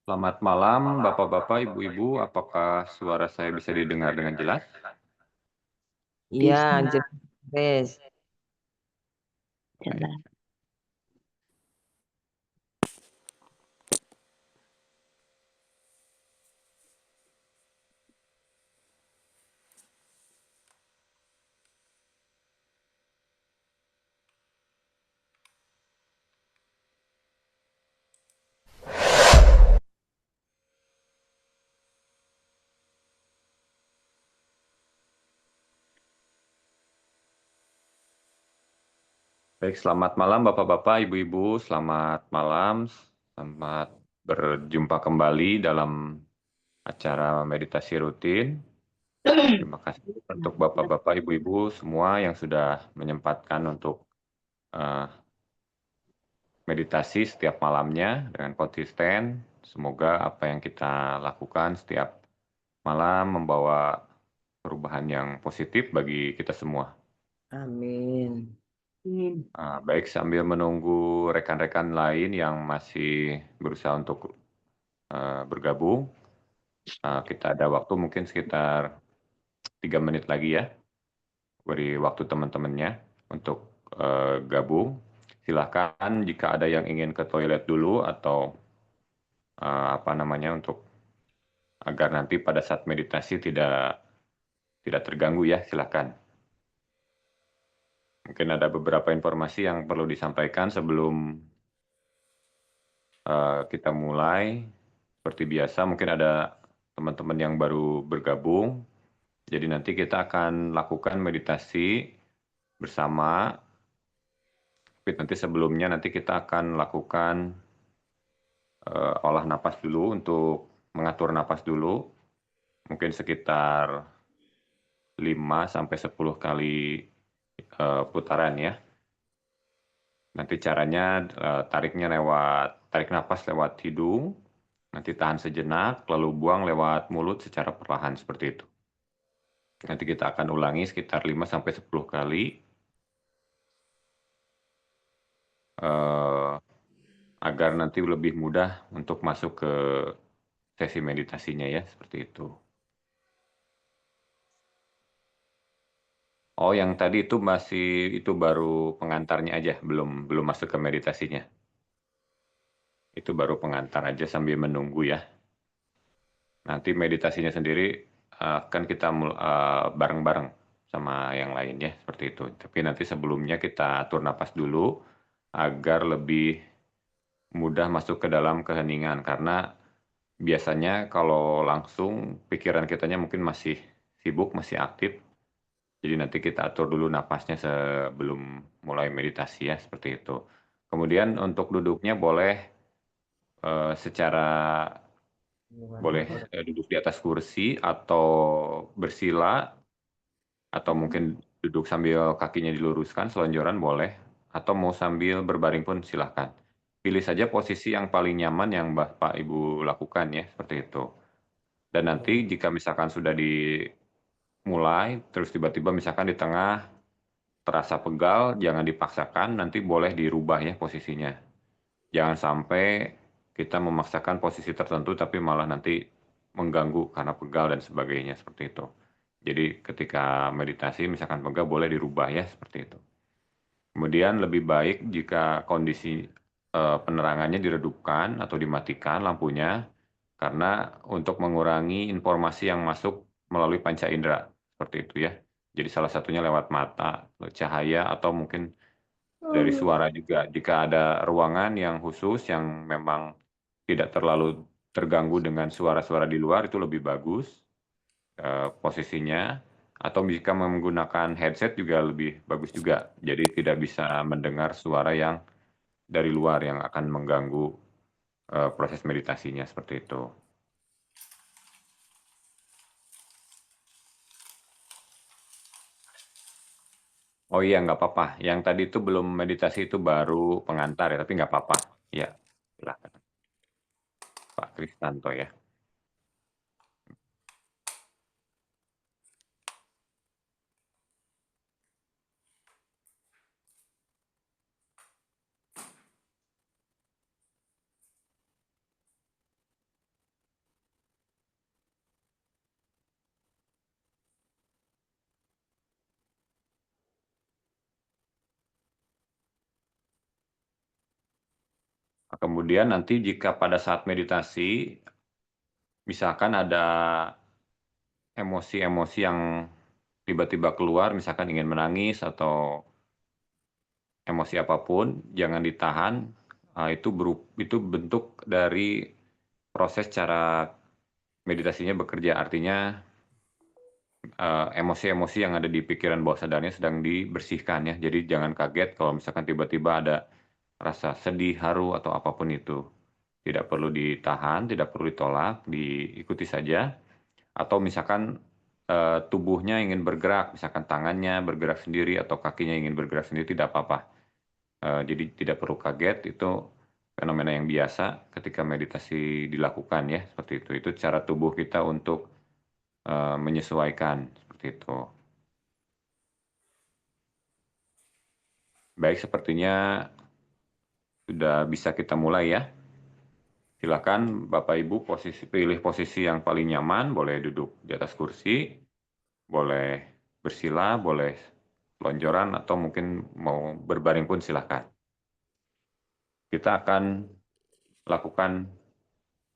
Selamat malam, Bapak-bapak, Ibu-ibu. Apakah suara saya bisa didengar dengan jelas? Iya, Bisa. jelas. Jelas. Baik, selamat malam Bapak-bapak, Ibu-ibu. Selamat malam. Selamat berjumpa kembali dalam acara meditasi rutin. Terima kasih untuk Bapak-bapak, Ibu-ibu semua yang sudah menyempatkan untuk meditasi setiap malamnya dengan konsisten. Semoga apa yang kita lakukan setiap malam membawa perubahan yang positif bagi kita semua. Amin. Baik, sambil menunggu rekan-rekan lain yang masih berusaha untuk bergabung, kita ada waktu mungkin sekitar 3 menit lagi ya, beri waktu teman-temannya untuk gabung. Silahkan jika ada yang ingin ke toilet dulu atau untuk agar nanti pada saat meditasi tidak terganggu ya, silahkan. Mungkin ada beberapa informasi yang perlu disampaikan sebelum kita mulai. Seperti biasa, mungkin ada teman-teman yang baru bergabung. Jadi nanti kita akan lakukan meditasi bersama. Tapi nanti sebelumnya nanti kita akan lakukan olah napas dulu untuk mengatur napas dulu. Mungkin sekitar 5-10 kali putaran ya. Nanti caranya tarik napas lewat hidung, nanti tahan sejenak, lalu buang lewat mulut secara perlahan seperti itu. Nanti kita akan ulangi sekitar 5-10 kali. Agar nanti lebih mudah untuk masuk ke sesi meditasinya ya, seperti itu. Oh, yang tadi itu baru pengantarnya aja, belum masuk ke meditasinya. Itu baru pengantar aja sambil menunggu ya. Nanti meditasinya sendiri akan kita bareng-bareng sama yang lain ya, seperti itu. Tapi nanti sebelumnya kita atur napas dulu agar lebih mudah masuk ke dalam keheningan, karena biasanya kalau langsung pikiran kitanya mungkin masih sibuk, masih aktif. Jadi nanti kita atur dulu napasnya sebelum mulai meditasi ya, seperti itu. Kemudian untuk duduknya boleh duduk di atas kursi atau bersila, atau mungkin duduk sambil kakinya diluruskan, selonjoran boleh, atau mau sambil berbaring pun silahkan. Pilih saja posisi yang paling nyaman yang Bapak Ibu lakukan ya, seperti itu. Dan nanti jika misalkan sudah dimulai, terus tiba-tiba misalkan di tengah terasa pegal, jangan dipaksakan, nanti boleh dirubah ya posisinya. Jangan sampai kita memaksakan posisi tertentu tapi malah nanti mengganggu karena pegal dan sebagainya, seperti itu. Jadi ketika meditasi misalkan pegal boleh dirubah ya, seperti itu. Kemudian lebih baik jika kondisi penerangannya diredupkan atau dimatikan lampunya, karena untuk mengurangi informasi yang masuk melalui panca indera, seperti itu ya. Jadi salah satunya lewat mata, cahaya, atau mungkin dari suara juga. Jika ada ruangan yang khusus yang memang tidak terlalu terganggu dengan suara-suara di luar, itu lebih bagus posisinya. Atau jika menggunakan headset juga lebih bagus juga. Jadi tidak bisa mendengar suara yang dari luar yang akan mengganggu proses meditasinya, seperti itu. Oh iya, nggak apa-apa. Yang tadi itu belum meditasi, itu baru pengantar ya, tapi nggak apa-apa. Ya, silakan. Pak Kristanto ya. Kemudian nanti jika pada saat meditasi, misalkan ada emosi-emosi yang tiba-tiba keluar, misalkan ingin menangis atau emosi apapun, jangan ditahan, itu bentuk dari proses cara meditasinya bekerja. Artinya, emosi-emosi yang ada di pikiran bawah sadarnya sedang dibersihkan ya. Jadi jangan kaget kalau misalkan tiba-tiba ada rasa sedih, haru, atau apapun itu. Tidak perlu ditahan, tidak perlu ditolak, diikuti saja. Atau misalkan, tubuhnya ingin bergerak, misalkan tangannya bergerak sendiri atau kakinya ingin bergerak sendiri, tidak apa-apa. Jadi tidak perlu kaget, itu fenomena yang biasa ketika meditasi dilakukan ya, seperti itu. Itu cara tubuh kita untuk, menyesuaikan, seperti itu. Baik, sepertinya sudah bisa kita mulai ya. Silakan Bapak Ibu pilih posisi yang paling nyaman, boleh duduk di atas kursi, boleh bersila, boleh lonjoran, atau mungkin mau berbaring pun silakan. Kita akan lakukan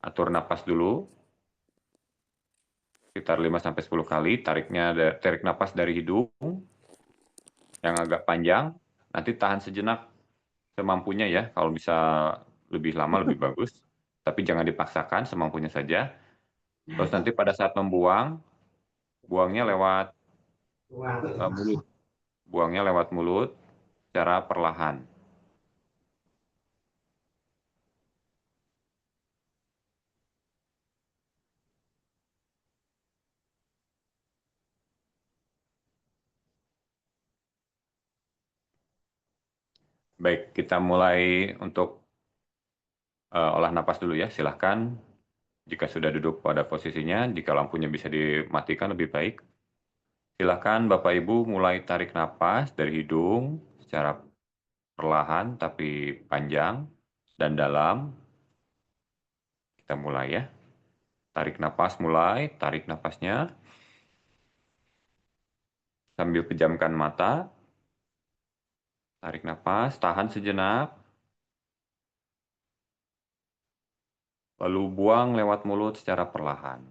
atur napas dulu, sekitar 5-10 kali, tarik napas dari hidung yang agak panjang, nanti tahan sejenak semampunya ya, kalau bisa lebih lama lebih bagus, tapi jangan dipaksakan, semampunya saja. Terus nanti pada saat membuang, buangnya lewat mulut, buangnya lewat mulut secara perlahan. Baik, kita mulai untuk olah napas dulu ya, silahkan. Jika sudah duduk pada posisinya, jika lampunya bisa dimatikan lebih baik. Silahkan Bapak Ibu mulai tarik napas dari hidung secara perlahan tapi panjang dan dalam. Kita mulai ya. Tarik napas mulai, tarik napasnya sambil pejamkan mata. Tarik napas, tahan sejenak, lalu buang lewat mulut secara perlahan.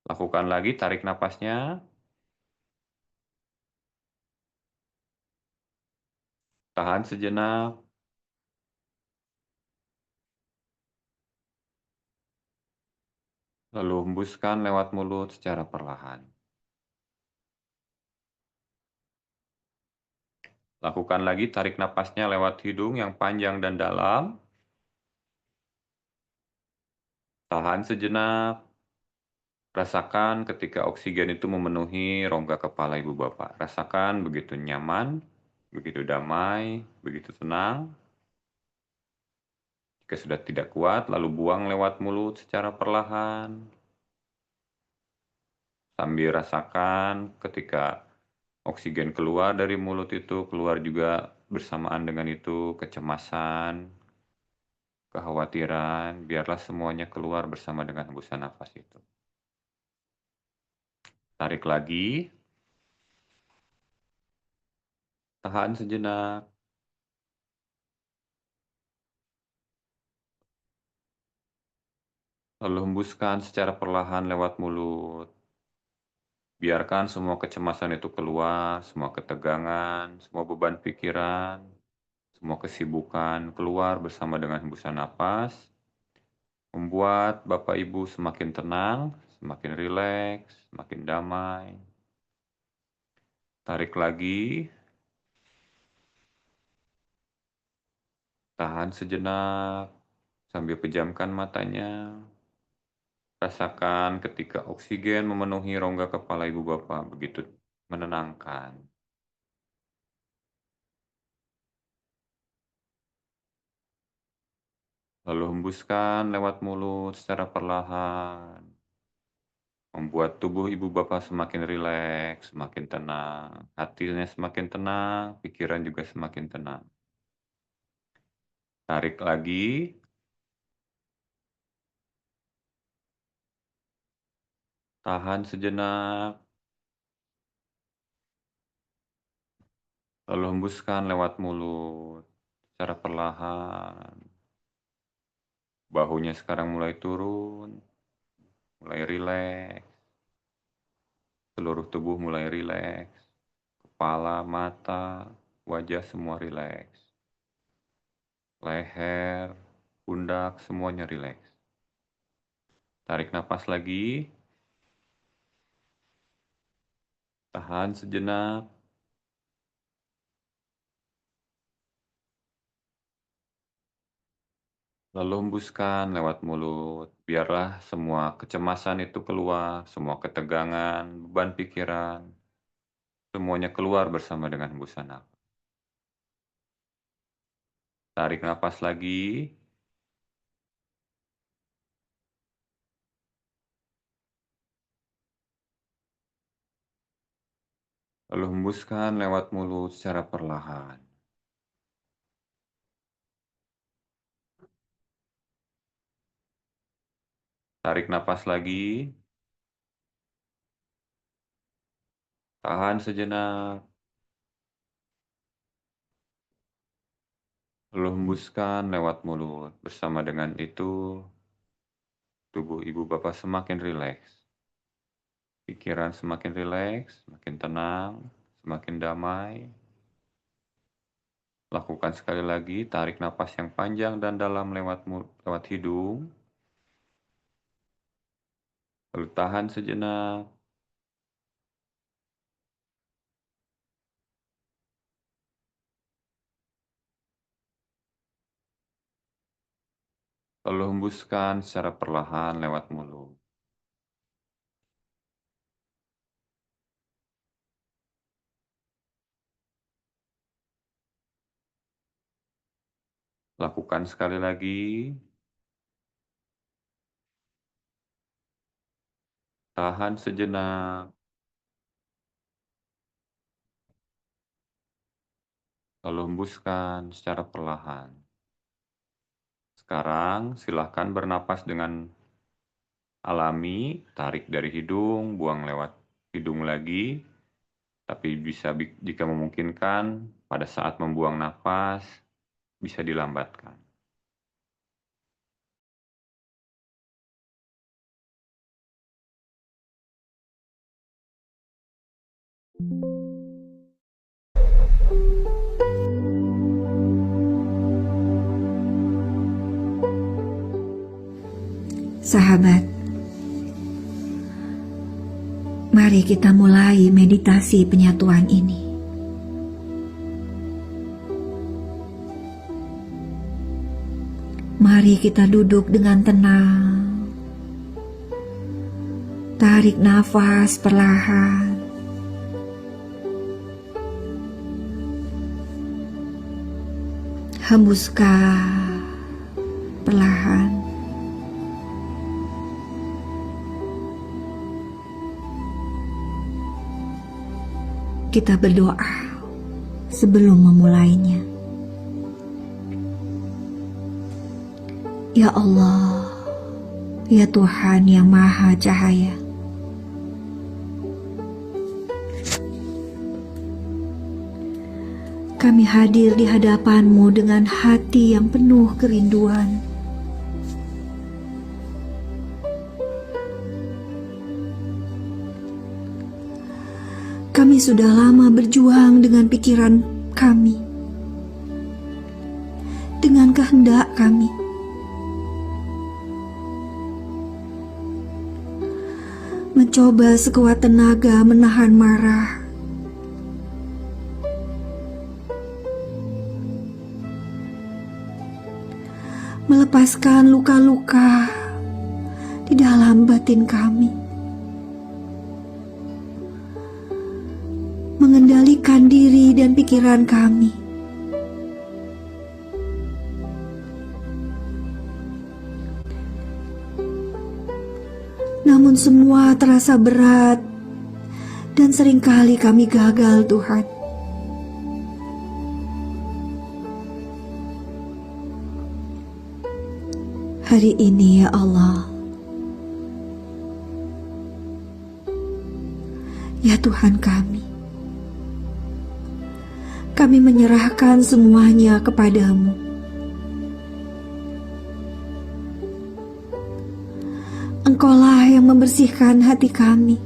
Lakukan lagi, tarik napasnya, tahan sejenak, lalu hembuskan lewat mulut secara perlahan. Lakukan lagi, tarik napasnya lewat hidung yang panjang dan dalam. Tahan sejenak, rasakan ketika oksigen itu memenuhi rongga kepala Ibu Bapak. Rasakan begitu nyaman, begitu damai, begitu tenang. Jika sudah tidak kuat, lalu buang lewat mulut secara perlahan. Sambil rasakan ketika oksigen keluar dari mulut itu, keluar juga bersamaan dengan itu kecemasan, kekhawatiran, biarlah semuanya keluar bersama dengan hembusan nafas itu. Tarik lagi, tahan sejenak, lalu hembuskan secara perlahan lewat mulut. Biarkan semua kecemasan itu keluar, semua ketegangan, semua beban pikiran, semua kesibukan keluar bersama dengan hembusan napas, membuat Bapak Ibu semakin tenang, semakin rileks, semakin damai. Tarik lagi, tahan sejenak, sambil pejamkan matanya. Rasakan ketika oksigen memenuhi rongga kepala Ibu Bapak, begitu menenangkan. Lalu hembuskan lewat mulut secara perlahan. Membuat tubuh Ibu Bapak semakin rileks, semakin tenang. Hatinya semakin tenang, pikiran juga semakin tenang. Tarik lagi, tahan sejenak, Lalu hembuskan lewat mulut secara perlahan. Bahunya sekarang mulai turun, mulai rileks. Seluruh tubuh mulai rileks. Kepala, mata, wajah semua rileks. Leher, pundak semuanya rileks. Tarik napas lagi. Tahan sejenak. Lalu hembuskan lewat mulut. Biarlah semua kecemasan itu keluar, semua ketegangan, beban pikiran, semuanya keluar bersama dengan hembusan napas. Tarik napas lagi. Lalu hembuskan lewat mulut secara perlahan. Tarik napas lagi. Tahan sejenak. Lalu hembuskan lewat mulut. Bersama dengan itu, tubuh ibu bapak semakin rileks. Pikiran semakin rileks, semakin tenang, semakin damai. Lakukan sekali lagi, tarik napas yang panjang dan dalam lewat hidung. Lalu tahan sejenak. Lalu hembuskan secara perlahan lewat mulut. Lakukan sekali lagi. Tahan sejenak. Lalu hembuskan secara perlahan. Sekarang silakan bernapas dengan alami, tarik dari hidung, buang lewat hidung lagi. Tapi bisa jika memungkinkan pada saat membuang napas bisa dilambatkan. Sahabat, mari kita mulai meditasi penyatuan ini. Mari kita duduk dengan tenang. Tarik nafas perlahan. Hembuskan perlahan. Kita berdoa sebelum memulainya. Ya Allah, ya Tuhan yang Maha Cahaya, kami hadir di hadapan-Mu dengan hati yang penuh kerinduan. Kami sudah lama berjuang dengan pikiran kami, dengan kehendak kami. Mencoba sekuat tenaga menahan marah. Melepaskan luka-luka di dalam batin kami. Mengendalikan diri dan pikiran kami. Namun semua terasa berat dan seringkali kami gagal, Tuhan. Hari ini, ya Allah, ya Tuhan kami kami menyerahkan semuanya kepadamu. Engkaulah yang membersihkan hati kami.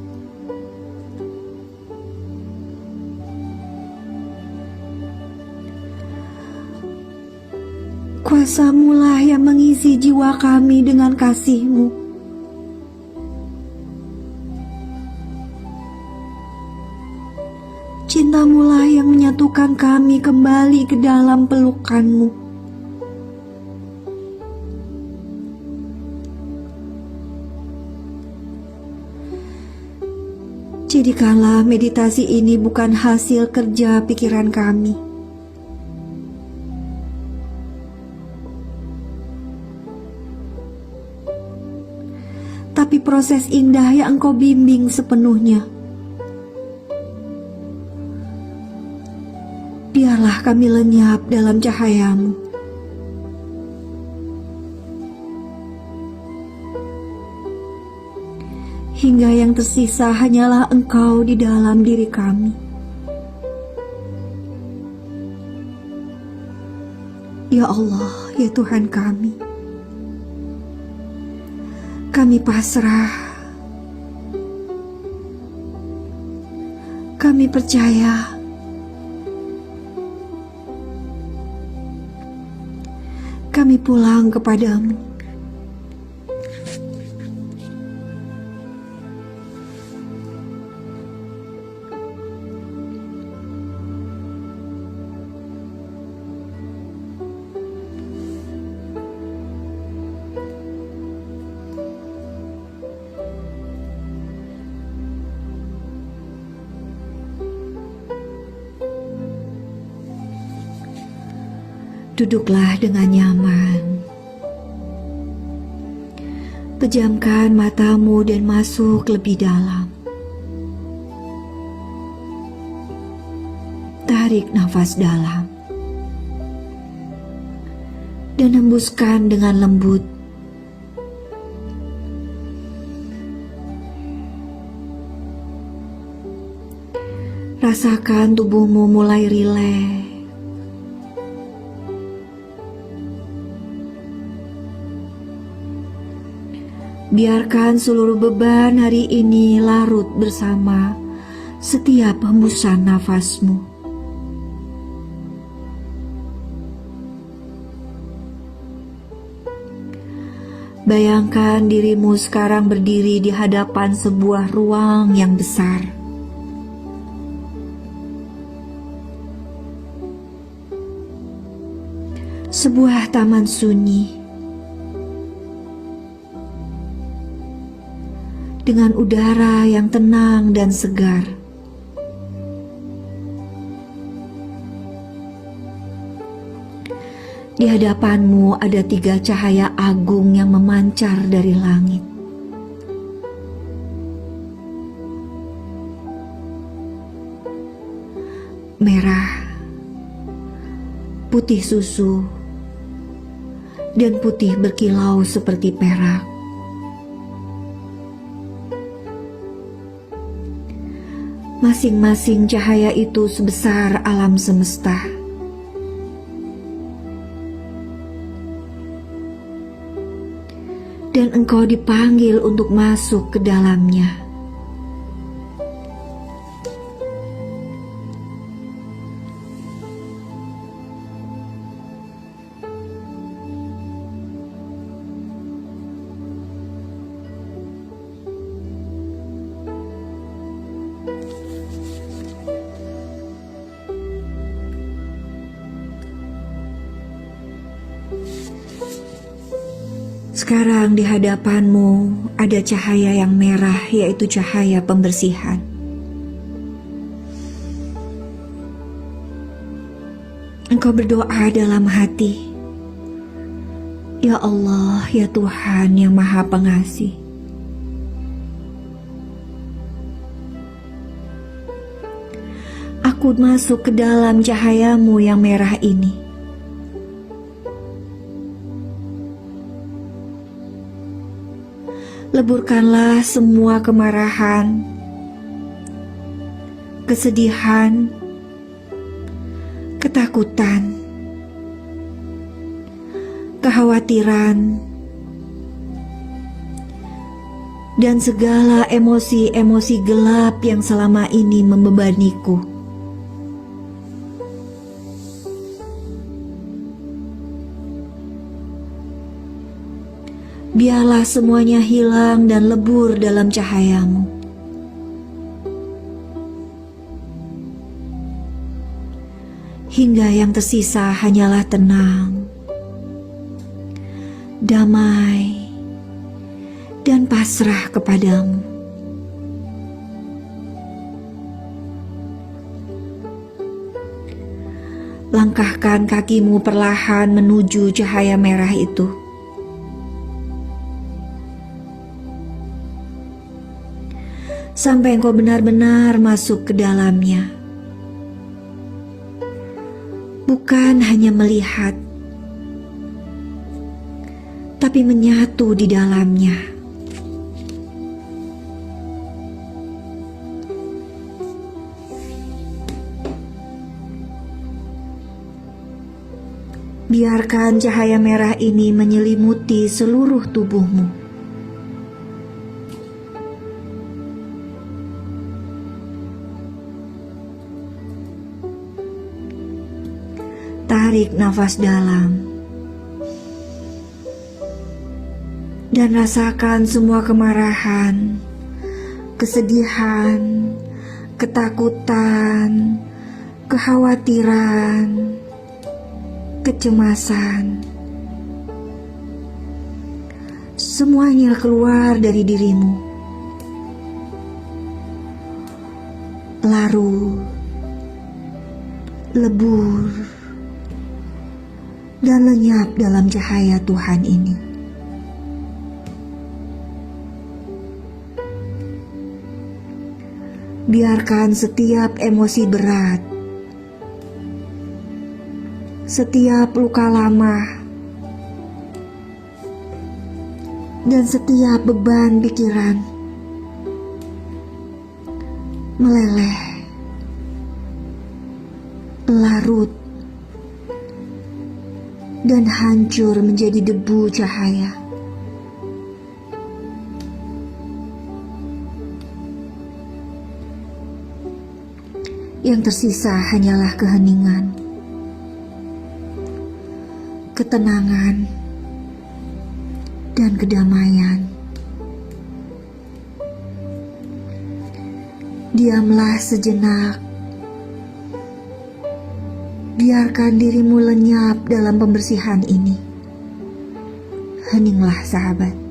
Kuasa-Mulah yang mengisi jiwa kami dengan kasih-Mu. Cinta-Mulah yang menyatukan kami kembali ke dalam pelukan-Mu. Jadikanlah meditasi ini bukan hasil kerja pikiran kami, tapi proses indah yang Engkau bimbing sepenuhnya. Biarlah kami lenyap dalam cahaya-Mu. Hingga yang tersisa hanyalah Engkau di dalam diri kami. Ya Allah, ya Tuhan kami pasrah, kami percaya, kami pulang kepadamu. Duduklah dengan nyaman. Pejamkan matamu dan masuk lebih dalam. Tarik nafas dalam. Dan hembuskan dengan lembut. Rasakan tubuhmu mulai rileks. Biarkan seluruh beban hari ini larut bersama setiap hembusan nafasmu. Bayangkan dirimu sekarang berdiri di hadapan sebuah ruang yang besar. Sebuah taman sunyi. Dengan udara yang tenang dan segar. Di hadapanmu ada 3 cahaya agung yang memancar dari langit. Merah, putih susu, dan putih berkilau seperti perak. Masing-masing cahaya itu sebesar alam semesta. Dan engkau dipanggil untuk masuk ke dalamnya. Sekarang di hadapanmu ada cahaya yang merah, yaitu cahaya pembersihan. Engkau berdoa dalam hati, Ya Allah, ya Tuhan yang Maha Pengasih. Aku masuk ke dalam cahayamu yang merah ini. Leburkanlah semua kemarahan, kesedihan, ketakutan, kekhawatiran, dan segala emosi-emosi gelap yang selama ini membebaniku. Biarlah semuanya hilang dan lebur dalam cahayamu. Hingga yang tersisa hanyalah tenang, damai, dan pasrah kepadamu. Langkahkan kakimu perlahan menuju cahaya merah itu. Sampai engkau benar-benar masuk ke dalamnya. Bukan hanya melihat, tapi menyatu di dalamnya. Biarkan cahaya merah ini menyelimuti seluruh tubuhmu. Tarik nafas dalam dan rasakan semua kemarahan, kesedihan, ketakutan, kekhawatiran, kecemasan. Semuanya keluar dari dirimu. Larut, lebur, dan lenyap dalam cahaya Tuhan ini. Biarkan setiap emosi berat, setiap luka lama, dan setiap beban pikiran meleleh, larut, dan hancur menjadi debu cahaya. Yang tersisa hanyalah keheningan, ketenangan, dan kedamaian. Diamlah sejenak. Biarkan dirimu lenyap dalam pembersihan ini. Heninglah, sahabat.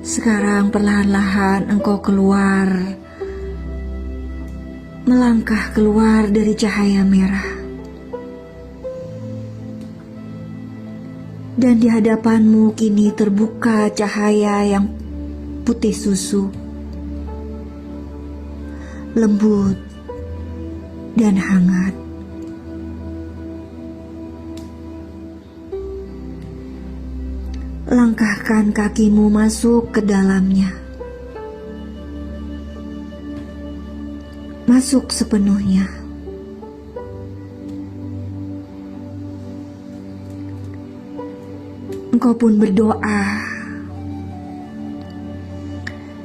Sekarang perlahan-lahan engkau keluar, melangkah keluar dari cahaya merah. Dan di hadapanmu kini terbuka cahaya yang putih susu, lembut dan hangat. Langkahkan kakimu masuk ke dalamnya. Masuk sepenuhnya. Engkau pun berdoa,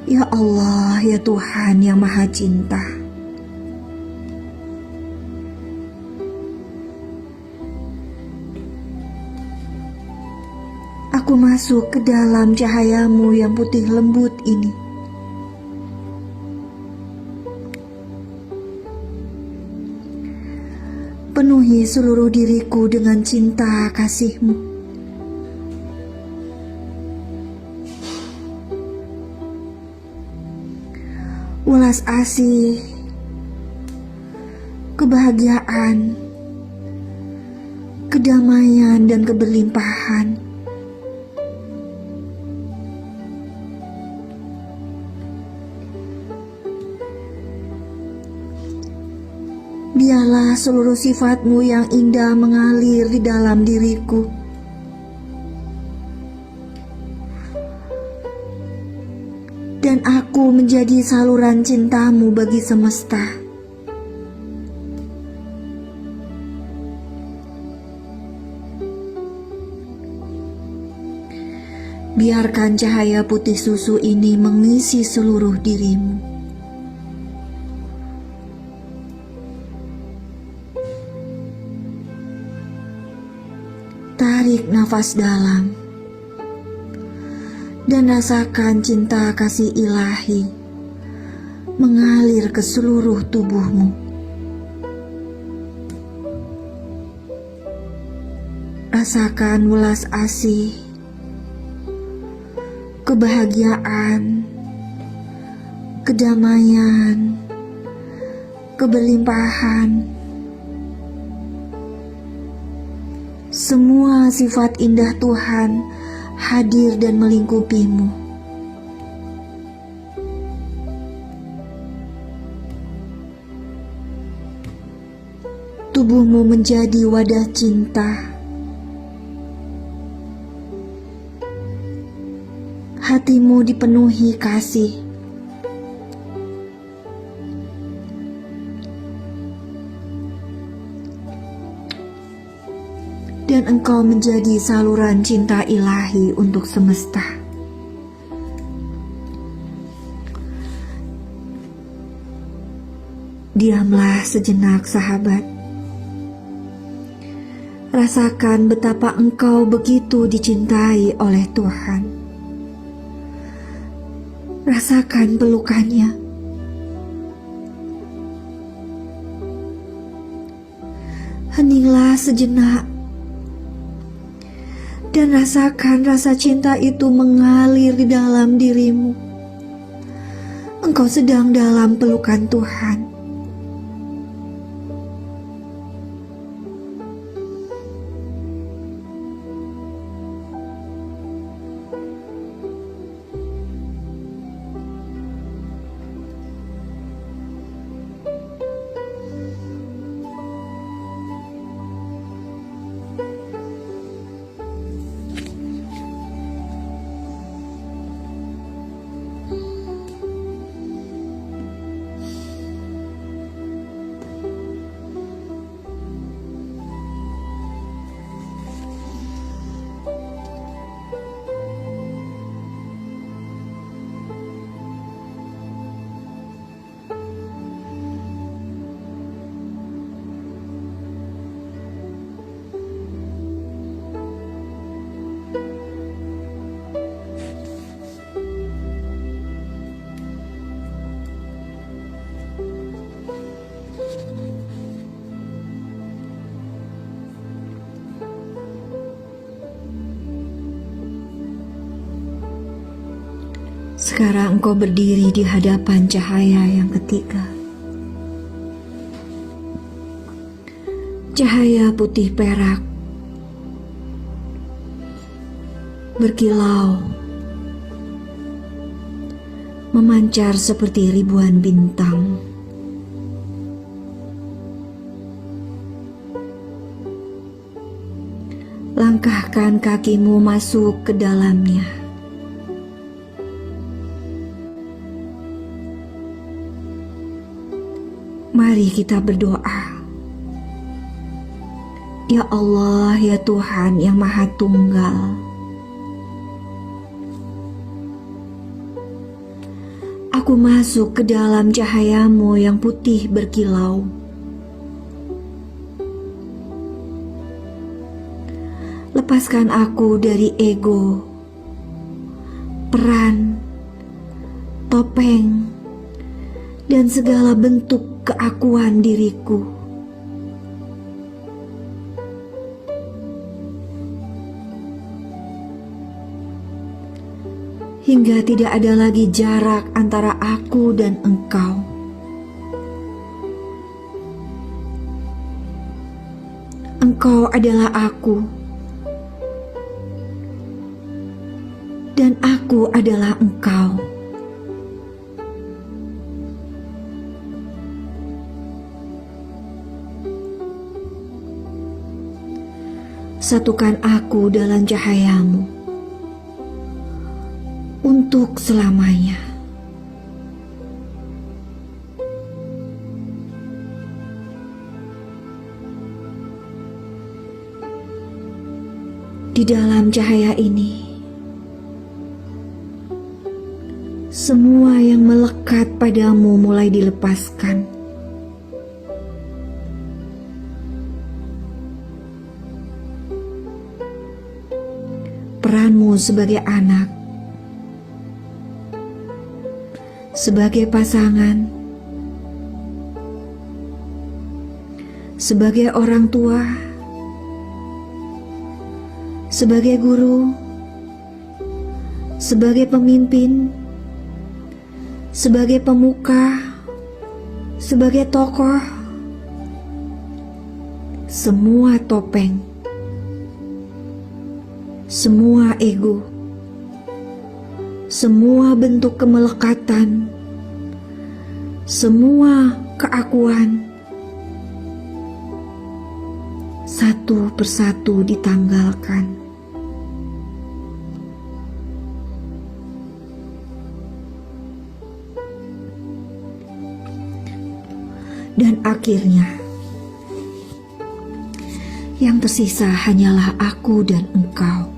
"Ya Allah, ya Tuhan yang Maha Cinta, aku masuk ke dalam cahayamu yang putih lembut ini. Penuhi seluruh diriku dengan cinta kasih-Mu. Welas asih, kebahagiaan, kedamaian, dan keberlimpahan. Biarlah seluruh sifat-Mu yang indah mengalir di dalam diriku. Dan aku menjadi saluran cinta-Mu bagi semesta. Biarkan cahaya putih susu ini mengisi seluruh diri-Mu. Tarik nafas dalam dan rasakan cinta kasih ilahi mengalir ke seluruh tubuh-Mu. Rasakan welas asih, kebahagiaan, kedamaian, keberlimpahan. Semua sifat indah Tuhan hadir dan melingkupi-Mu. Tubuh-Mu menjadi wadah cinta. Hati-Mu dipenuhi kasih. Dan Engkau menjadi saluran cinta ilahi untuk semesta. Diamlah sejenak, sahabat. Rasakan betapa engkau begitu dicintai oleh Tuhan. Rasakan pelukannya. Heninglah sejenak dan rasakan rasa cinta itu mengalir di dalam dirimu. Engkau sedang dalam pelukan Tuhan. Sekarang engkau berdiri di hadapan cahaya yang ketiga. Cahaya putih perak, berkilau, memancar seperti ribuan bintang. Langkahkan kakimu masuk ke dalamnya. Mari kita berdoa. Ya Allah, ya Tuhan yang Maha Tunggal, aku masuk ke dalam cahaya-Mu yang putih berkilau. Lepaskan aku dari ego, peran, topeng, dan segala bentuk keakuan diriku. hingga tidak ada lagi jarak antara aku dan Engkau. Engkau adalah aku, dan aku adalah Engkau. Satukan aku dalam cahaya-Mu untuk selamanya. Di dalam cahaya ini, semua yang melekat padamu mulai dilepaskan. Peranmu sebagai anak, sebagai pasangan, sebagai orang tua, sebagai guru, sebagai pemimpin, sebagai pemuka, sebagai tokoh, semua topeng, semua ego, semua bentuk kemelekatan, semua keakuan, satu persatu ditanggalkan. Dan akhirnya, yang tersisa hanyalah aku dan Engkau.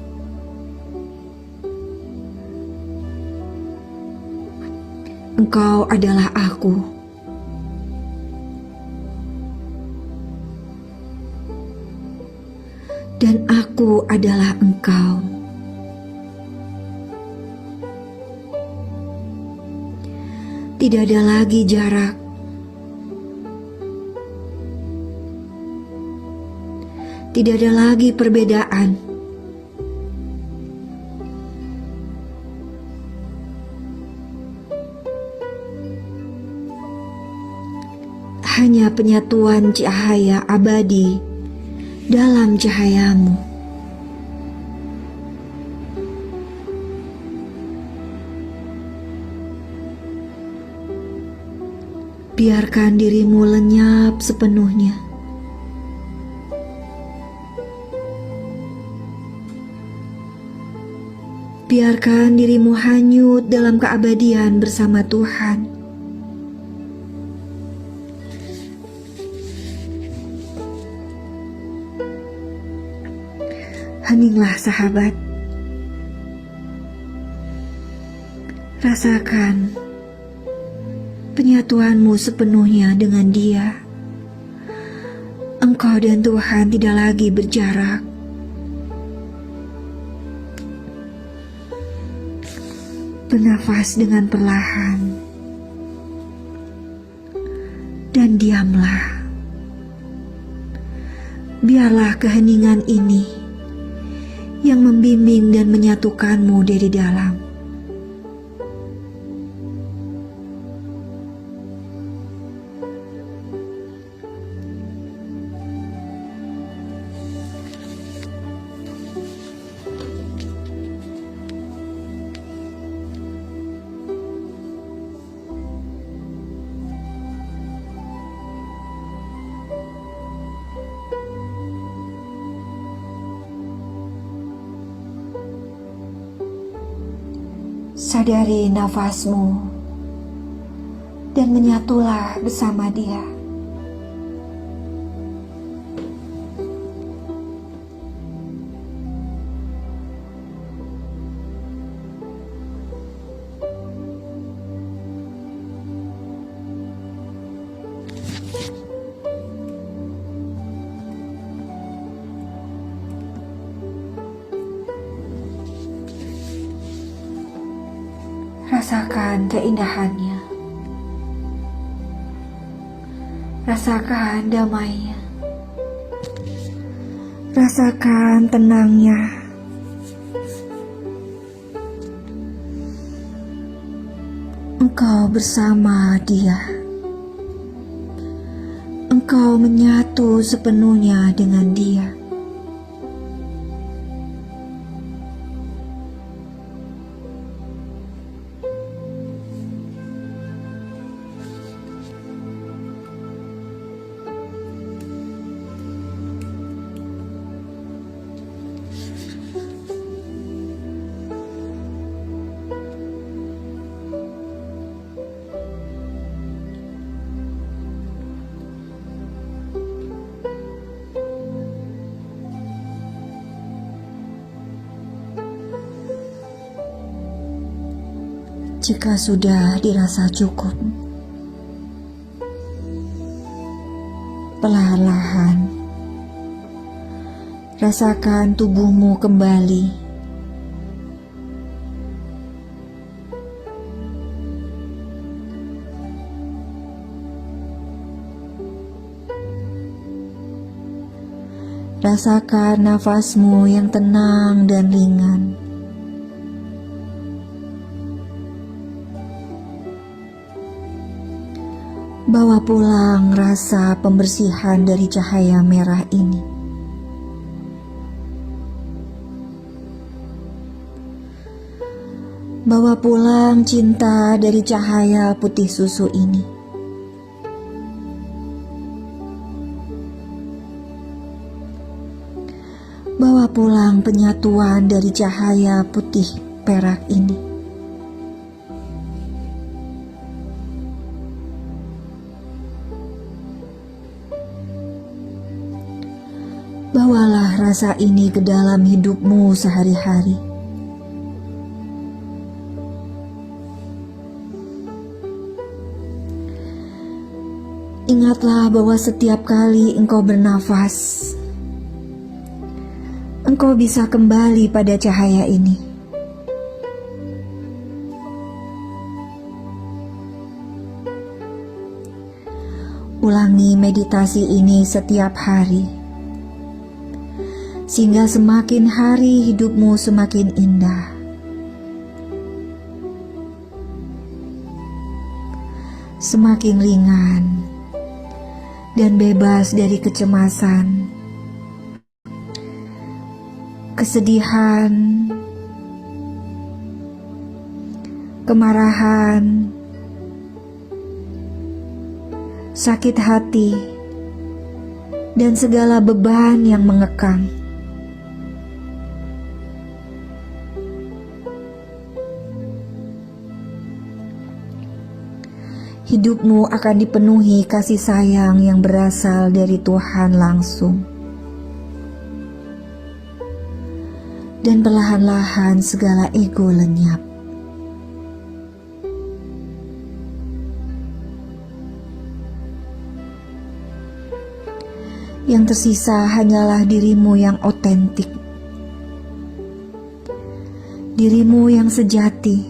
Engkau adalah aku. Dan aku adalah Engkau. Tidak ada lagi jarak. Tidak ada lagi perbedaan. Hanya penyatuan cahaya abadi dalam cahaya-Mu. Biarkan diri-Mu lenyap sepenuhnya. Biarkan diri-Mu hanyut dalam keabadian bersama Tuhan. Heninglah sahabat. Rasakan penyatuan-Mu sepenuhnya dengan Dia. Engkau dan Tuhan tidak lagi berjarak. Bernafas dengan perlahan dan diamlah. Biarlah keheningan ini yang membimbing dan menyatukanmu dari dalam. Sadari nafasmu dan menyatulah bersama Dia. Rasakan keindahannya. Rasakan damainya. Rasakan tenangnya. engkau bersama Dia. Engkau menyatu sepenuhnya dengan Dia. Jika sudah dirasa cukup, perlahan-lahan rasakan tubuhmu kembali. Rasakan nafasmu yang tenang dan ringan. Bawa pulang rasa pembersihan dari cahaya merah ini. Bawa pulang cinta dari cahaya putih susu ini. Bawa pulang penyatuan dari cahaya putih perak ini. Bawalah rasa ini ke dalam hidupmu sehari-hari. Ingatlah bahwa setiap kali engkau bernafas, engkau bisa kembali pada cahaya ini. Ulangi meditasi ini setiap hari, sehingga semakin hari hidupmu semakin indah. Semakin ringan dan bebas dari kecemasan, kesedihan, kemarahan, sakit hati, dan segala beban yang mengekang. Hidupmu akan dipenuhi kasih sayang yang berasal dari Tuhan langsung. Dan perlahan-lahan segala ego lenyap. Yang tersisa hanyalah dirimu yang otentik. Dirimu yang sejati.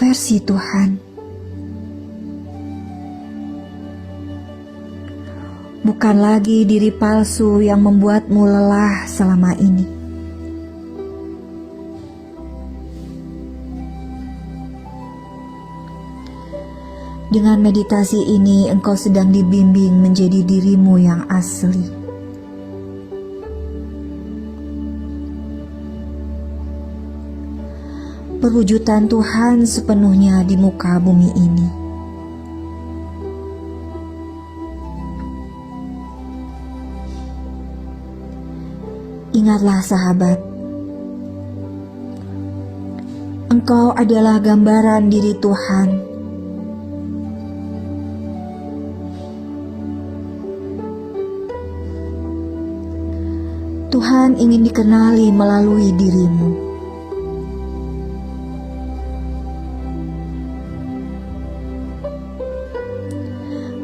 Versi Tuhan. Bukan lagi diri palsu yang membuatmu lelah selama ini. Dengan meditasi ini, engkau sedang dibimbing menjadi dirimu yang asli. Perwujudan Tuhan sepenuhnya di muka bumi ini. Ingatlah sahabat, engkau adalah gambaran diri Tuhan. Tuhan ingin dikenali melalui dirimu.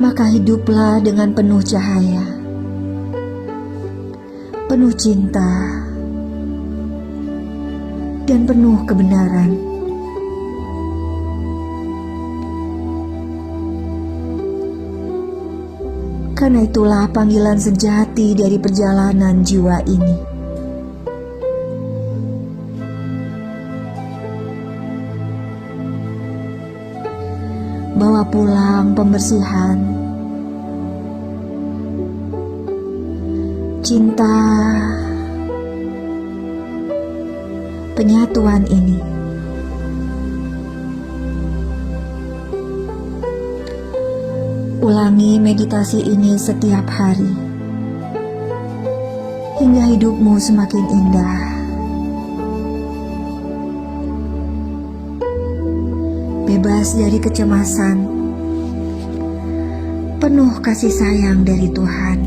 Maka hiduplah dengan penuh cahaya, penuh cinta, dan penuh kebenaran. Karena itulah panggilan sejati dari perjalanan jiwa ini. bawa pulang pembersihan. Cinta penyatuan ini ulangi meditasi ini setiap hari hingga hidupmu semakin indah. Bebas dari kecemasan, penuh kasih sayang dari Tuhan.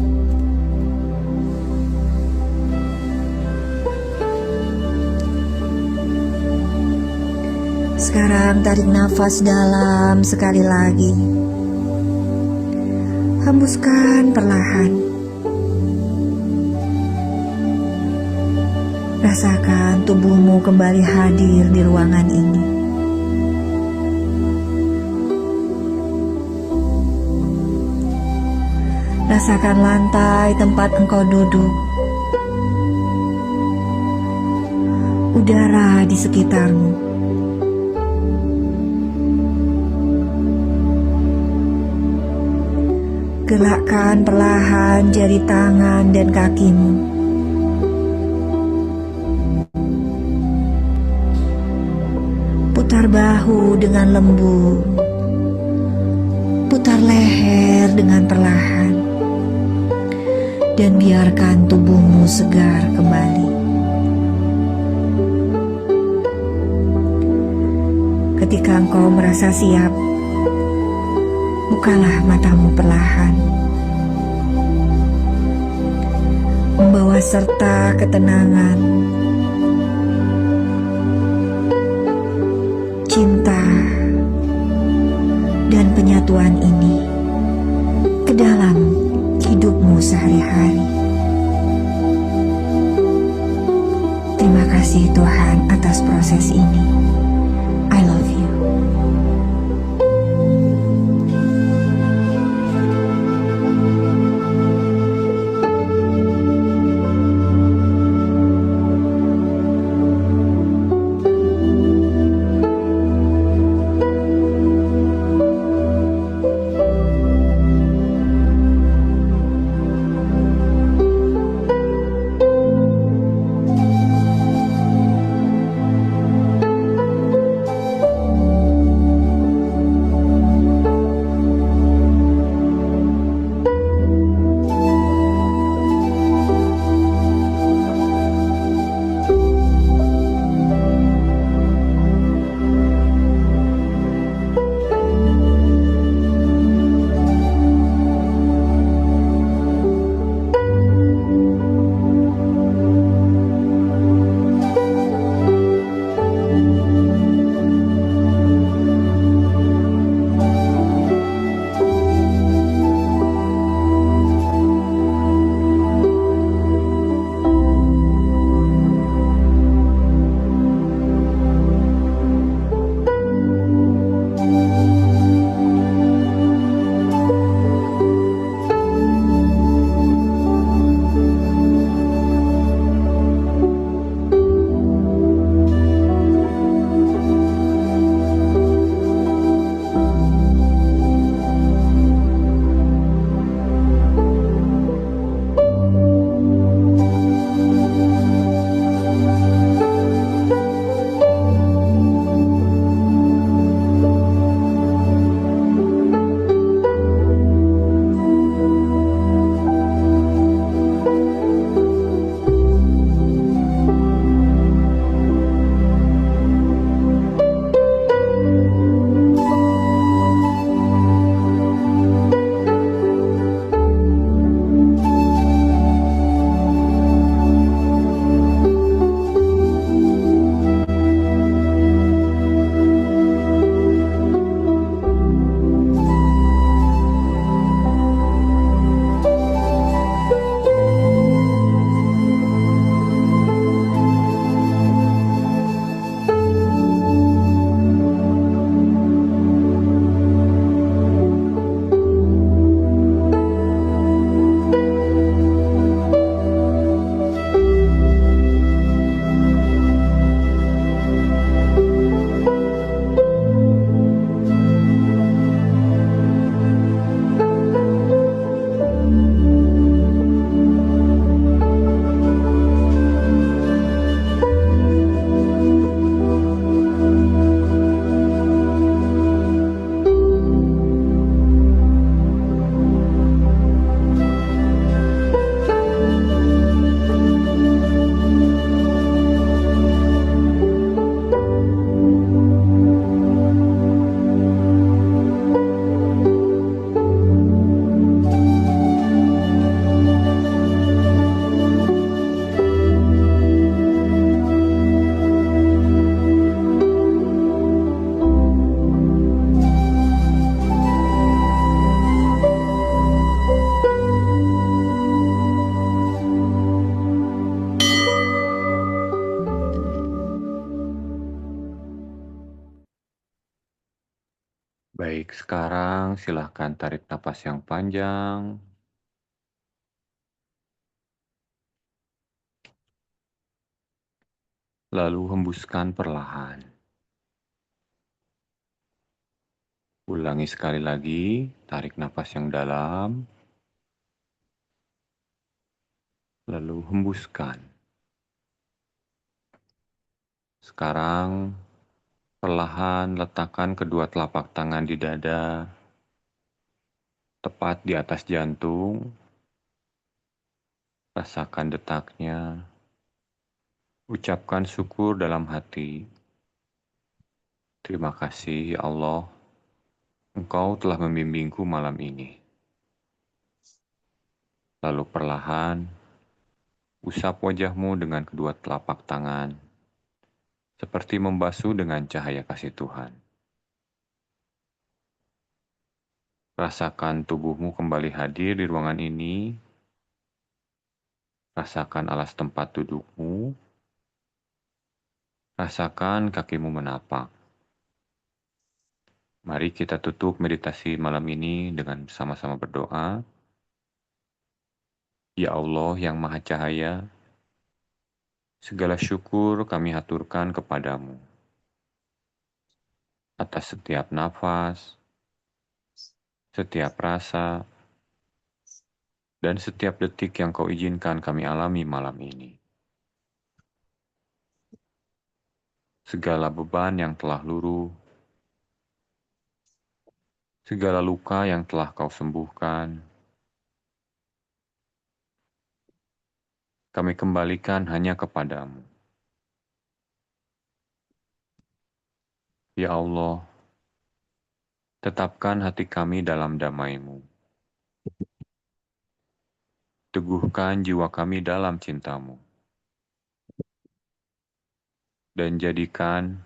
Sekarang tarik nafas dalam sekali lagi. Hembuskan perlahan. Rasakan tubuhmu kembali hadir di ruangan ini. Rasakan lantai tempat engkau duduk. Udara di sekitarmu. Gerakkan perlahan jari tangan dan kakimu. Putar bahu dengan lembut. Putar leher dengan perlahan. Dan biarkan tubuhmu segar kembali. Ketika engkau merasa siap, bukalah matamu perlahan, membawa serta ketenangan, cinta, dan penyatuan ini ke dalam hidupmu sehari-hari. Terima kasih Tuhan atas proses ini. I love you. Baik, sekarang silahkan tarik napas yang panjang. Lalu hembuskan perlahan. Ulangi sekali lagi, tarik napas yang dalam, lalu hembuskan. Sekarang, perlahan letakkan kedua telapak tangan di dada, tepat di atas jantung. Rasakan detaknya. Ucapkan syukur dalam hati. Terima kasih, ya Allah. Engkau telah membimbingku malam ini. Lalu perlahan, usap wajahmu dengan kedua telapak tangan, seperti membasuh dengan cahaya kasih Tuhan. Rasakan tubuhmu kembali hadir di ruangan ini. Rasakan alas tempat dudukmu. Rasakan kakimu menapak. Mari kita tutup meditasi malam ini dengan sama-sama berdoa. Ya Allah yang Maha Cahaya, segala syukur kami haturkan kepadamu atas setiap nafas, setiap rasa, dan setiap detik yang kau izinkan kami alami malam ini. Segala beban yang telah luruh, segala luka yang telah kau sembuhkan, kami kembalikan hanya kepadamu. Ya Allah, tetapkan hati kami dalam damai-Mu. Teguhkan jiwa kami dalam cinta-Mu. Dan jadikan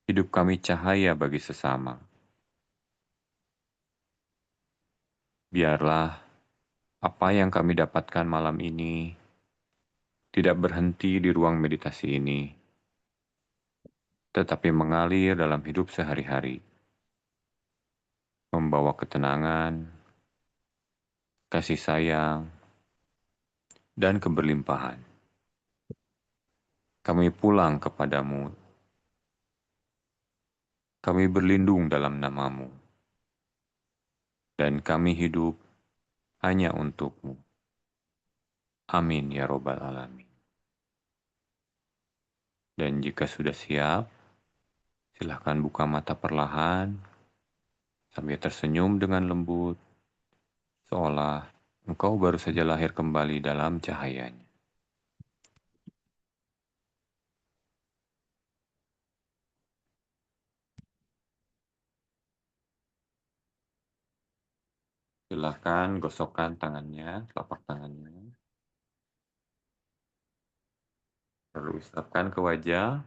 hidup kami cahaya bagi sesama. Biarlah apa yang kami dapatkan malam ini tidak berhenti di ruang meditasi ini, tetapi mengalir dalam hidup sehari-hari, membawa ketenangan, kasih sayang, dan keberlimpahan. Kami pulang kepadamu. Kami berlindung dalam nama-Mu. Dan kami hidup hanya untuk-Mu. Amin ya Robbal Alamin. Dan jika sudah siap, silahkan buka mata perlahan, sambil tersenyum dengan lembut, seolah engkau baru saja lahir kembali dalam cahayanya. Silahkan gosokkan tangannya, telapak tangannya. Lalu usapkan ke wajah,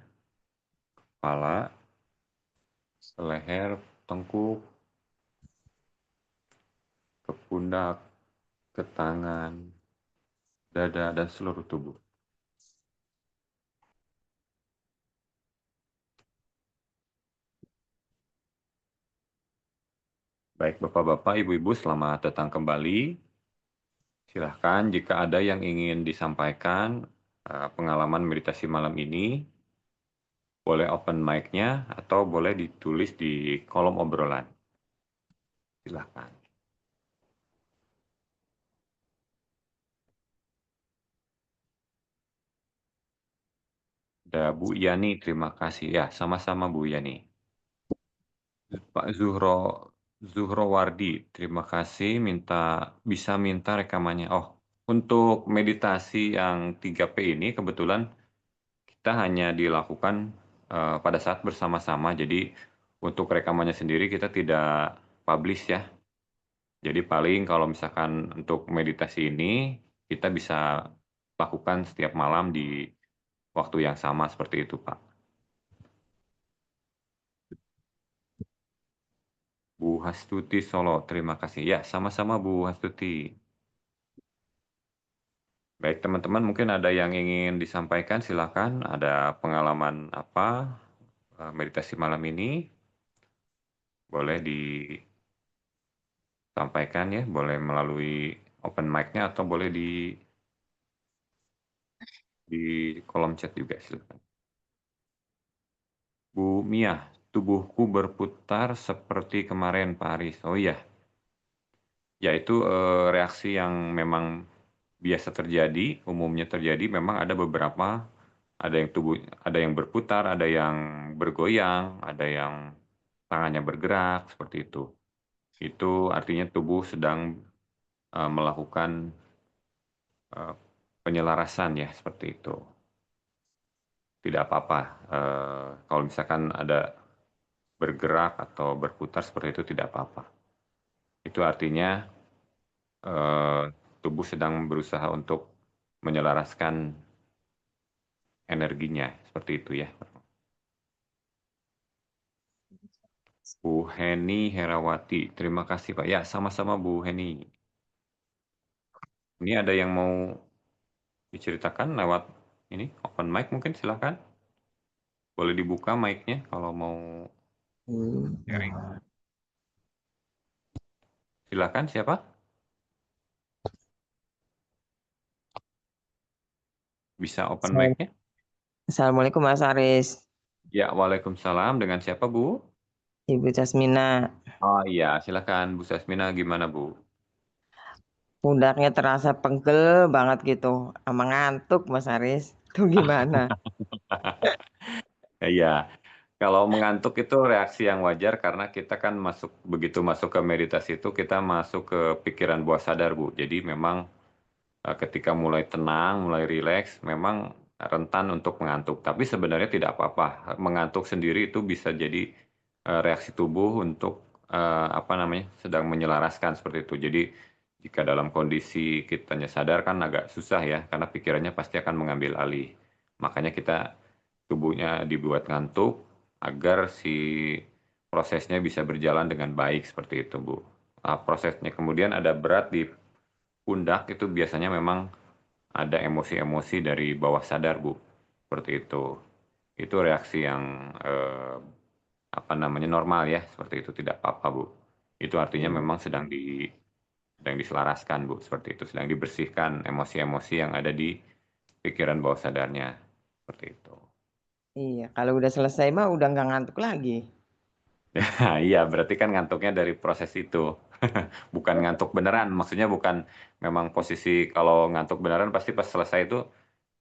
kepala, ke leher, tengkuk, ke pundak, ke tangan, dada, dan seluruh tubuh. Baik Bapak-Bapak, Ibu-Ibu, selamat datang kembali. Silahkan jika ada yang ingin disampaikan pengalaman meditasi malam ini, boleh open mic-nya atau boleh ditulis di kolom obrolan. Silahkan. Ada Bu Yani, terima kasih. Ya, sama-sama Bu Yani. Pak Zuhro Wardi, terima kasih. Bisa minta rekamannya. Oh, untuk meditasi yang 3P ini kebetulan kita hanya dilakukan pada saat bersama-sama. Jadi untuk rekamannya sendiri kita tidak publish ya. Jadi paling kalau misalkan untuk meditasi ini kita bisa lakukan setiap malam di waktu yang sama seperti itu, Pak. Bu Hastuti Solo, terima kasih. Ya, sama-sama Bu Hastuti. Baik, teman-teman, mungkin ada yang ingin disampaikan, silakan. Ada pengalaman apa meditasi malam ini? boleh disampaikan ya, boleh melalui open mic-nya atau boleh di kolom chat juga, silakan. Bu Mia, tubuhku berputar seperti kemarin Pak Aris. Oh iya, ya itu reaksi yang memang biasa terjadi, umumnya terjadi. Memang ada beberapa, ada yang berputar, ada yang bergoyang, ada yang tangannya bergerak seperti itu. Itu artinya tubuh sedang melakukan eh, penyelarasan ya, seperti itu. Tidak apa-apa. Kalau misalkan ada bergerak atau berputar seperti itu tidak apa-apa. Itu artinya eh, tubuh sedang berusaha untuk menyelaraskan energinya, seperti itu ya. Bu Heni Herawati, terima kasih Pak. Ya, sama-sama Bu Heni. Ini ada yang mau diceritakan lewat ini open mic mungkin, silahkan. Boleh dibuka mic-nya kalau mau sharing. Silahkan, siapa? Bisa open mic-nya? Assalamualaikum Mas Aris, Ya, waalaikumsalam. Dengan siapa Bu? Ibu Jasmina. Oh iya, silahkan Bu Sasmina, gimana Bu? Pundaknya terasa pegel banget gitu, sama ngantuk Mas Aris. Tuh gimana? Iya, kalau mengantuk itu reaksi yang wajar karena kita kan begitu masuk ke meditasi itu kita masuk ke pikiran bawah sadar Bu. Jadi memang ketika mulai tenang, mulai rileks, memang rentan untuk mengantuk. Tapi sebenarnya tidak apa-apa. Mengantuk sendiri itu bisa jadi reaksi tubuh untuk apa namanya, sedang menyelaraskan seperti itu. Jadi jika dalam kondisi kitanya sadar kan agak susah ya, karena pikirannya pasti akan mengambil alih. Makanya tubuhnya dibuat ngantuk agar si prosesnya bisa berjalan dengan baik seperti itu, Bu. Prosesnya kemudian ada berat di pundak itu biasanya memang ada emosi-emosi dari bawah sadar, Bu. Seperti itu. Itu reaksi yang apa namanya normal ya, seperti itu tidak apa-apa, Bu. Itu artinya memang sedang diselaraskan, Bu, seperti itu. Sedang dibersihkan emosi-emosi yang ada di pikiran bawah sadarnya. Seperti itu. Iya, kalau udah selesai mah udah nggak ngantuk lagi. Iya, berarti kan ngantuknya dari proses itu. Bukan ngantuk beneran. Maksudnya bukan memang posisi kalau ngantuk beneran pasti pas selesai itu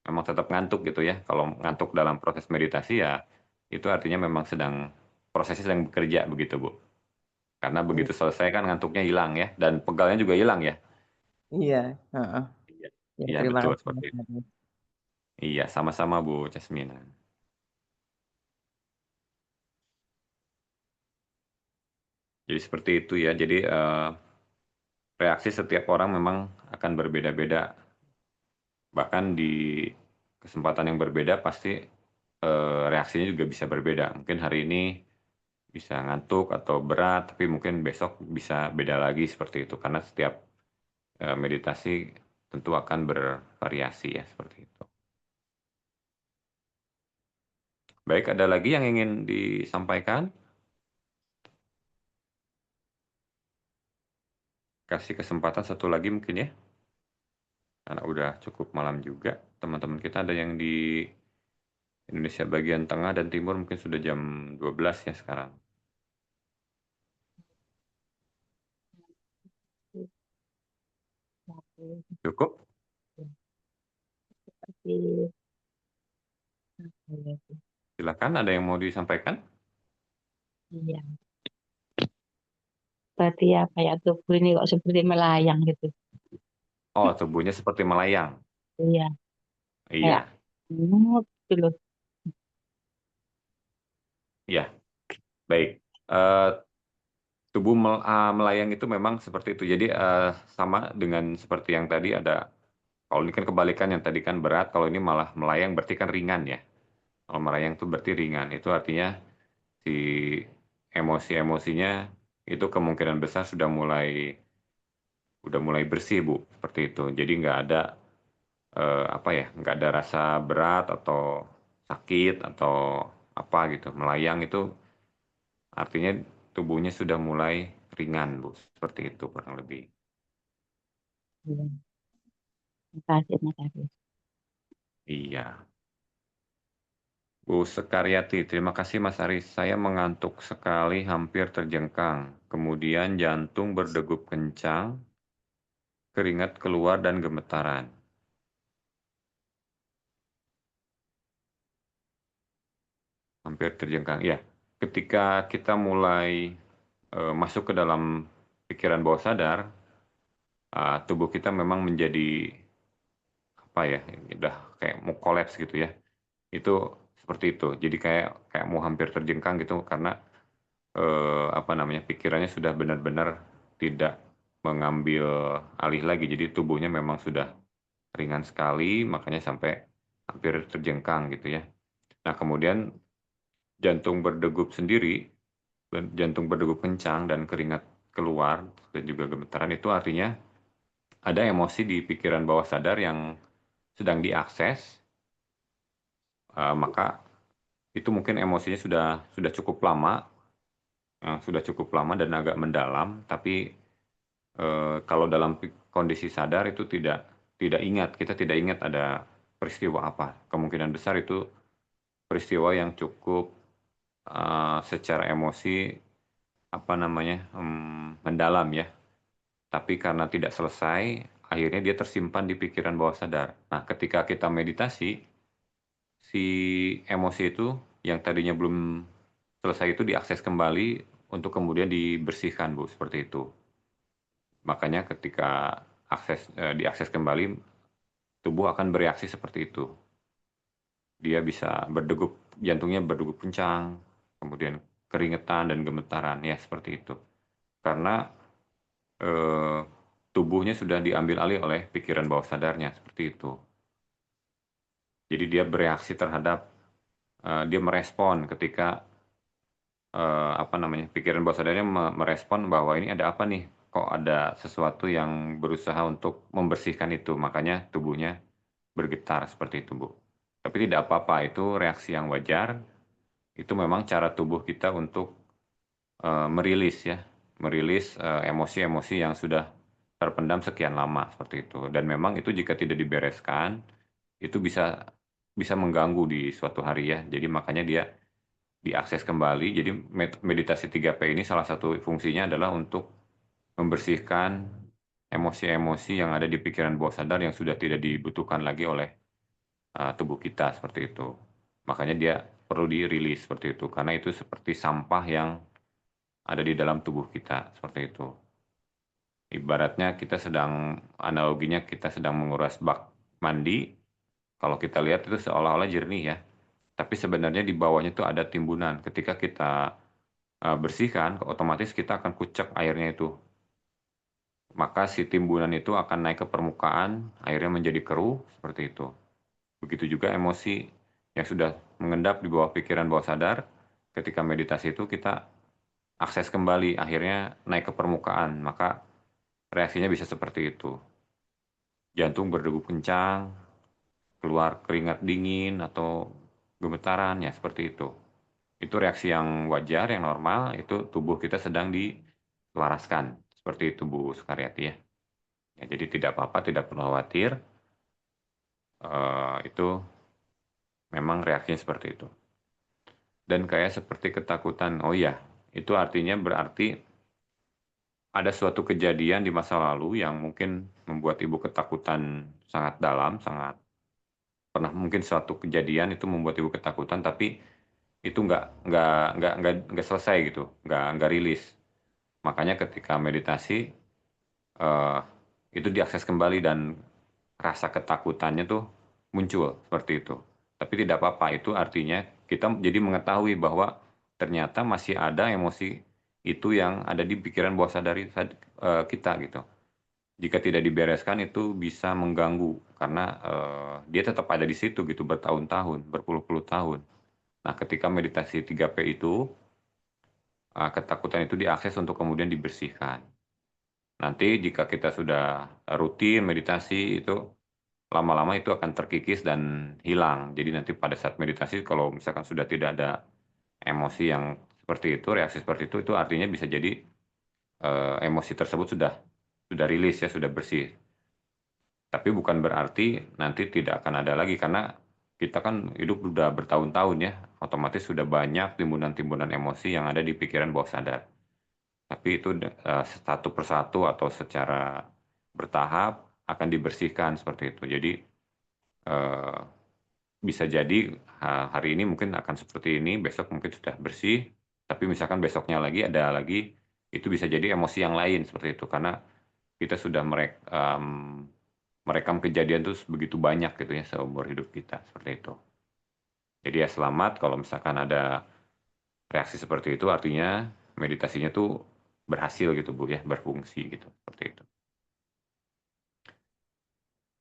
memang tetap ngantuk gitu ya. Kalau ngantuk dalam proses meditasi ya itu artinya memang prosesnya sedang bekerja begitu, Bu. Karena Iya, begitu selesai kan ngantuknya hilang ya dan pegalnya juga hilang ya. iya, heeh. Iya, Ya, iya terima betul kasih seperti Mas itu. Aris. Iya, sama-sama Bu Casmina. Jadi seperti itu ya. Jadi reaksi setiap orang memang akan berbeda-beda. Bahkan di kesempatan yang berbeda pasti reaksinya juga bisa berbeda. Mungkin hari ini bisa ngantuk atau berat, tapi mungkin besok bisa beda lagi seperti itu. Karena setiap meditasi tentu akan bervariasi ya seperti itu. Baik, ada lagi yang ingin disampaikan? Kasih kesempatan satu lagi mungkin ya. Karena udah cukup malam juga. Teman-teman kita ada yang di Indonesia bagian tengah dan timur mungkin sudah jam 12 ya sekarang. Cukup? Silakan, ada yang mau disampaikan? Iya, berarti apa ya tubuh ini kok seperti melayang gitu. Oh, tubuhnya seperti melayang. Iya, kayak Iya, gitu loh. iya. Baik. Eh, tubuh melayang itu memang seperti itu. Jadi sama dengan seperti yang tadi ada, kalau ini kan kebalikan, yang tadi kan berat, kalau ini malah melayang berarti kan ringan ya. Kalau melayang itu berarti ringan. Itu artinya si emosi-emosinya itu kemungkinan besar udah mulai bersih, Bu, seperti itu. Jadi nggak ada apa ya, nggak ada rasa berat atau sakit atau apa gitu. Melayang itu artinya tubuhnya sudah mulai ringan, Bu. Seperti itu kurang lebih. Iya. Makasih, makasih. Iya. Bu Sekaryati, terima kasih Mas Aris. Saya mengantuk sekali, hampir terjengkang. Kemudian jantung berdegup kencang, keringat keluar dan gemetaran. Hampir terjengkang. Ya, ketika kita mulai masuk ke dalam pikiran bawah sadar, tubuh kita memang menjadi apa ya, udah kayak mau kolaps gitu ya. Itu seperti itu. Jadi kayak mau hampir terjengkang gitu karena apa namanya, pikirannya sudah benar-benar tidak mengambil alih lagi. Jadi tubuhnya memang sudah ringan sekali, makanya sampai hampir terjengkang gitu ya. Nah, kemudian jantung berdegup sendiri, jantung berdegup kencang dan keringat keluar dan juga gemetaran, itu artinya ada emosi di pikiran bawah sadar yang sedang diakses, maka itu mungkin emosinya sudah cukup lama, dan agak mendalam, tapi kalau dalam kondisi sadar itu tidak ingat, kita tidak ingat ada peristiwa apa. Kemungkinan besar itu peristiwa yang cukup secara emosi apa namanya, mendalam ya. Tapi karena tidak selesai, akhirnya dia tersimpan di pikiran bawah sadar. Nah, ketika kita meditasi, si emosi itu yang tadinya belum selesai itu diakses kembali untuk kemudian dibersihkan, Bu, seperti itu. Makanya ketika diakses kembali, tubuh akan bereaksi seperti itu. Dia bisa jantungnya berdegup kencang, kemudian keringetan dan gemetaran, ya seperti itu. Karena tubuhnya sudah diambil alih oleh pikiran bawah sadarnya, seperti itu. Jadi dia bereaksi terhadap, dia merespon ketika apa namanya, pikiran bawah sadarnya merespon bahwa ini ada apa nih, kok ada sesuatu yang berusaha untuk membersihkan itu, makanya tubuhnya bergetar seperti itu, Bu. Tapi tidak apa-apa, itu reaksi yang wajar, itu memang cara tubuh kita untuk merilis ya, merilis emosi-emosi yang sudah terpendam sekian lama seperti itu. Dan memang itu jika tidak dibereskan, itu bisa mengganggu di suatu hari ya. Jadi makanya dia diakses kembali. Jadi meditasi 3P ini salah satu fungsinya adalah untuk membersihkan emosi-emosi yang ada di pikiran bawah sadar yang sudah tidak dibutuhkan lagi oleh tubuh kita seperti itu. Makanya dia perlu dirilis seperti itu karena itu seperti sampah yang ada di dalam tubuh kita seperti itu. Ibaratnya analoginya kita sedang menguras bak mandi. Kalau kita lihat itu seolah-olah jernih ya. Tapi sebenarnya di bawahnya itu ada timbunan. Ketika kita bersihkan, otomatis kita akan kucek airnya itu. Maka si timbunan itu akan naik ke permukaan, airnya menjadi keruh, seperti itu. Begitu juga emosi yang sudah mengendap di bawah pikiran bawah sadar, ketika meditasi itu kita akses kembali, akhirnya naik ke permukaan, maka reaksinya bisa seperti itu. Jantung berdegup kencang, keluar keringat dingin atau gemetaran, ya seperti itu. Itu reaksi yang wajar, yang normal, itu tubuh kita sedang diselaraskan. Seperti itu Bu Sukaryati ya. Ya, jadi tidak apa-apa, tidak perlu khawatir. Itu memang reaksinya seperti itu. Dan kayak seperti ketakutan, oh iya, itu artinya berarti ada suatu kejadian di masa lalu yang mungkin membuat Ibu ketakutan sangat dalam, mungkin suatu kejadian itu membuat Ibu ketakutan, tapi itu nggak selesai gitu, nggak rilis. Makanya ketika meditasi itu diakses kembali dan rasa ketakutannya tuh muncul seperti itu. Tapi tidak apa-apa, itu artinya kita jadi mengetahui bahwa ternyata masih ada emosi itu yang ada di pikiran bawah sadar kita gitu. Jika tidak dibereskan itu bisa mengganggu karena dia tetap ada di situ gitu bertahun-tahun, berpuluh-puluh tahun. Nah, ketika meditasi 3P itu ketakutan itu diakses untuk kemudian dibersihkan. Nanti jika kita sudah rutin meditasi itu lama-lama itu akan terkikis dan hilang. Jadi nanti pada saat meditasi kalau misalkan sudah tidak ada emosi yang seperti itu, reaksi seperti itu artinya bisa jadi emosi tersebut sudah rilis ya, sudah bersih. Tapi bukan berarti nanti tidak akan ada lagi, karena kita kan hidup udah bertahun-tahun ya, otomatis sudah banyak timbunan-timbunan emosi yang ada di pikiran bawah sadar. Tapi itu satu persatu atau secara bertahap akan dibersihkan seperti itu. Jadi bisa jadi hari ini mungkin akan seperti ini, besok mungkin sudah bersih, tapi misalkan besoknya lagi ada lagi, itu bisa jadi emosi yang lain seperti itu, karena kita sudah merekam kejadian itu begitu banyak gitu ya seumur hidup kita, seperti itu. Jadi ya selamat kalau misalkan ada reaksi seperti itu, artinya meditasinya tuh berhasil gitu Bu ya, berfungsi gitu, seperti itu.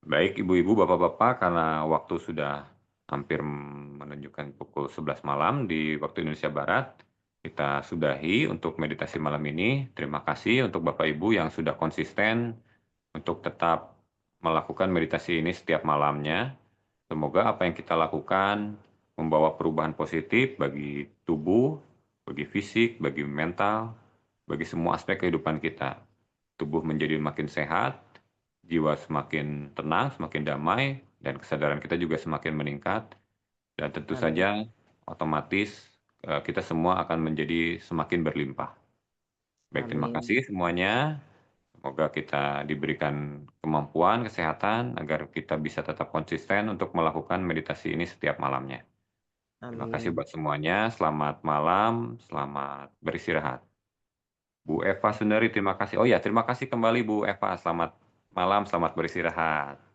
Baik ibu-ibu, bapak-bapak, karena waktu sudah hampir menunjukkan pukul 11 malam di waktu Indonesia Barat, kita sudahi untuk meditasi malam ini. Terima kasih untuk Bapak Ibu yang sudah konsisten untuk tetap melakukan meditasi ini setiap malamnya. Semoga apa yang kita lakukan membawa perubahan positif bagi tubuh, bagi fisik, bagi mental, bagi semua aspek kehidupan kita. Tubuh menjadi makin sehat, jiwa semakin tenang, semakin damai, dan kesadaran kita juga semakin meningkat. Dan tentu Amin. saja otomatis kita semua akan menjadi semakin berlimpah. Baik, terima Amin. kasih semuanya. Semoga kita diberikan kemampuan, kesehatan, agar kita bisa tetap konsisten untuk melakukan meditasi ini setiap malamnya. Terima kasih Amin. buat semuanya. Selamat malam, selamat beristirahat. Bu Eva Sundari, terima kasih. Oh ya, terima kasih kembali Bu Eva. Selamat malam, selamat beristirahat.